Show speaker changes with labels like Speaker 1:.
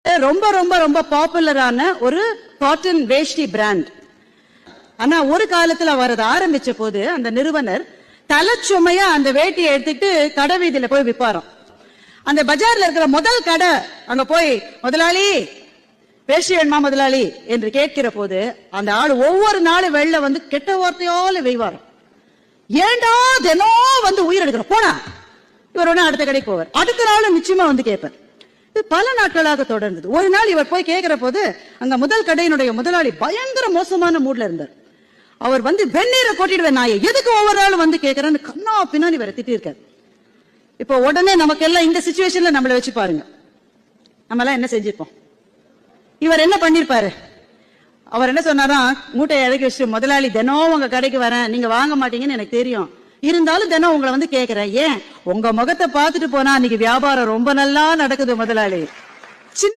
Speaker 1: ரொம்ப ரொம்ப ரொம்ப பாப்புலரான ஒரு காட்டன் வேஷ்டி பிராண்ட். ஆனா ஒரு காலத்துல அவர் அதை ஆரம்பிச்ச போது அந்த நிறுவனர் தலைச்சுமையா அந்த வேட்டியை எடுத்துட்டு கடை வீதியில போய் விற்பாராம். அந்த பஜார்ல இருக்கிற முதல் கடை அங்க போய் முதலாளி வேஷ்டி வேணுமா முதலாளி என்று கேட்கிற போது அந்த ஆள் ஒவ்வொரு நாளும் வெளில வந்து கெட்ட வார்த்தையால வெய்வாராம். ஏண்டா தினம் வந்து உயிர் எடுக்கிற போனா இவர் உடனே அடுத்த கடைக்கு போவார். அடுத்த நாளும் நிச்சயமா வந்து கேட்பார். இது பல நாட்களாக தொடர்ந்தது. ஒரு நாள் இவர் போய் கேட்கிற போது அங்க முதல் கடையினுடைய முதலாளி பயங்கர மோசமான மூட்ல இருந்தார். அவர் வந்து வெந்நீரை கொட்டிடுவேன் நாயை எதுக்கு ஒவ்வொரு நாளும் வந்து கேட்கிறேன்னு கண்ணா பின்னாடி வேற திட்டிருக்காரு. இப்போ உடனே நமக்கு எல்லாம் இந்த சிச்சுவேஷன்ல நம்மள வச்சு பாருங்க, நம்ம எல்லாம் என்ன செஞ்சிருப்போம். இவர் என்ன பண்ணிருப்பாரு? அவர் என்ன சொன்னாரா, மூட்டையை இறக்கி வச்சு முதலாளி தினம் உங்க கடைக்கு வரேன், நீங்க வாங்க மாட்டீங்கன்னு எனக்கு தெரியும், இருந்தாலும் தினம் உங்களை வந்து கேட்கிறேன், ஏன் உங்க முகத்தை பார்த்துட்டு போனா இன்னைக்கு வியாபாரம் ரொம்ப நல்லா நடக்குது முதலாளி.